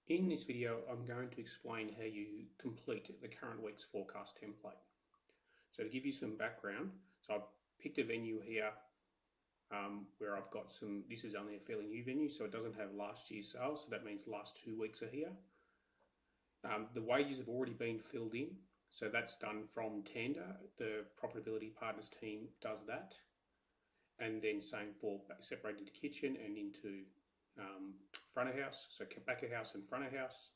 In this video, I'm going to explain how you complete the current week's forecast template. So to give you some background, so I've picked a venue here where I've got this is only a fairly new venue, so it doesn't have last year's sales, so that means last 2 weeks are here. The wages have already been filled in, so that's done from Tanda. The Profitability Partners team does that. And then same for separated into kitchen and into front of house, so back of house and front of house.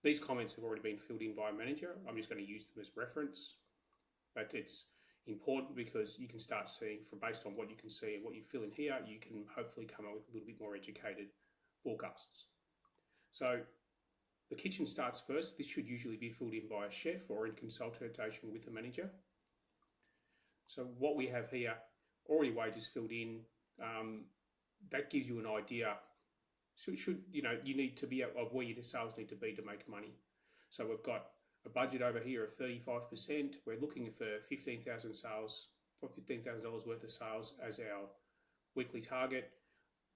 These comments have already been filled in by a manager. I'm just going to use them as reference, but it's important because you can start seeing based on what you can see and what you fill in here, you can hopefully come up with a little bit more educated forecasts. So the kitchen starts first. This should usually be filled in by a chef or in consultation with the manager. So what we have here, already wages filled in, that gives you an idea. So you need to be of where your sales need to be to make money. So we've got a budget over here of 35%. We're looking for 15,000 sales, for $15,000 worth of sales as our weekly target.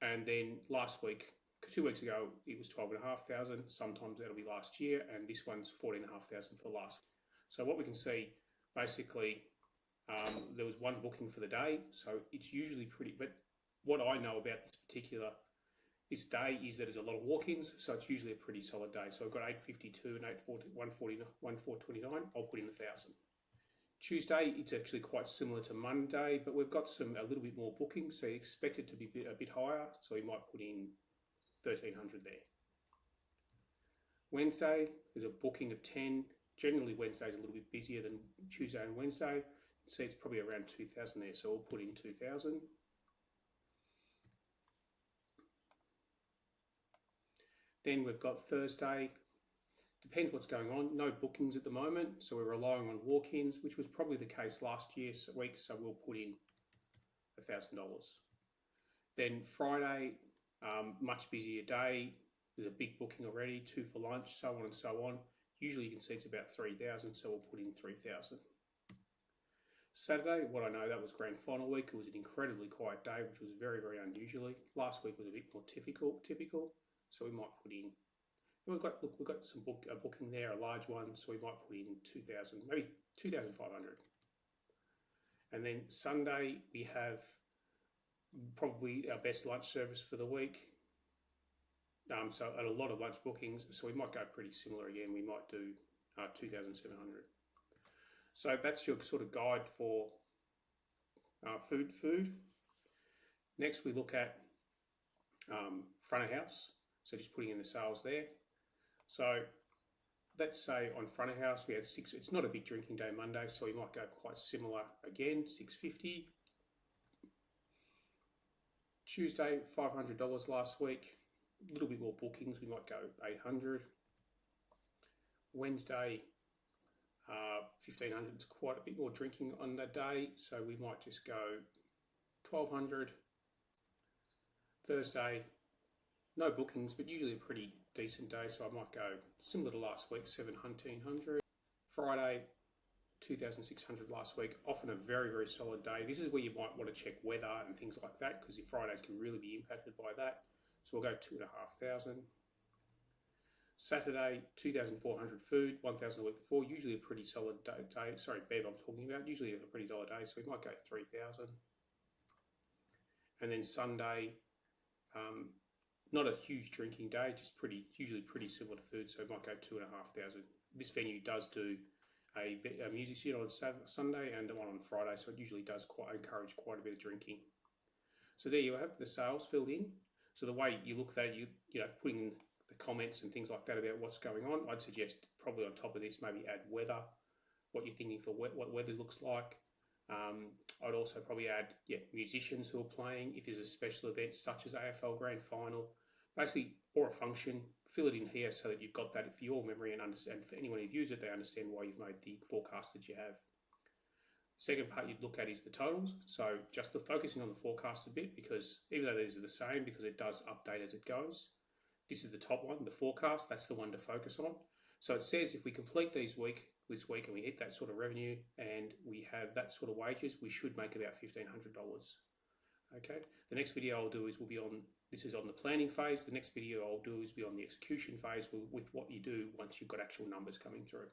And then last week, 2 weeks ago, it was 12,500. Sometimes that'll be last year, and this one's 14,500 for last. So what we can see, basically, there was one booking for the day, so it's usually pretty. But what I know about this day is that there's a lot of walk-ins, so it's usually a pretty solid day. So I've got 852 and 1,429. I'll put in 1,000. Tuesday, it's actually quite similar to Monday, but we've got a little bit more bookings, so you expect it to be a bit higher. So we might put in 1,300 there. Wednesday, there's a booking of 10. Generally, Wednesday's a little bit busier than Tuesday and Wednesday. See, it's probably around 2,000 there, so we'll put in 2,000. Then we've got Thursday. Depends what's going on. No bookings at the moment, so we're relying on walk-ins, which was probably the case last week, so we'll put in $1,000. Then Friday, much busier day. There's a big booking already, 2 for lunch, so on and so on. Usually you can see it's about 3,000, so we'll put in 3,000. Saturday, what I know, that was grand final week. It was an incredibly quiet day, which was very, very unusually. Last week was a bit more typical. So we might put in. We've got a booking there, a large one. So we might put in 2,000, maybe 2,500. And then Sunday we have probably our best lunch service for the week. So a lot of lunch bookings. So we might go pretty similar again. We might do 2,700. So that's your sort of guide for food. Next, we look at front of house. So just putting in the sales there. So let's say on front of house we had 6. It's not a big drinking day Monday, so we might go quite similar again, 650. Tuesday, $500 last week. A little bit more bookings. We might go 800. Wednesday, 1,500. It's quite a bit more drinking on that day, so we might just go 1,200. Thursday, no bookings, but usually a pretty decent day, so I might go similar to last week, 1,700. Friday, 2,600 last week, often a very, very solid day. This is where you might want to check weather and things like that, because your Fridays can really be impacted by that. So we'll go 2,500. Saturday, 2,400 food, 1,000 the week before, usually a pretty solid day. Sorry, Bev, I'm talking about, usually a pretty solid day, so we might go 3,000. And then Sunday, not a huge drinking day, just usually pretty similar to food, so we might go 2,500. This venue does do a music scene on Sunday and one on Friday, so it usually does encourage quite a bit of drinking. So there you have the sales filled in. So the way you look at that, you putting the comments and things like that about what's going on, I'd suggest probably on top of this maybe add weather, what you're thinking for what weather looks like. I'd also probably add musicians who are playing. If there's a special event such as AFL Grand Final, basically, or a function, fill it in here so that you've got that for your memory and understand. For anyone who views it, they understand why you've made the forecast that you have. Second part you'd look at is the totals. So just focusing on the forecast a bit, because even though these are the same, because it does update as it goes. This is the top one, the forecast. That's the one to focus on. So it says if we complete this week and we hit that sort of revenue and we have that sort of wages, we should make about $1,500. Okay. The next video I'll do will be on This is on the planning phase. The next video I'll do is be on the execution phase with what you do once you've got actual numbers coming through.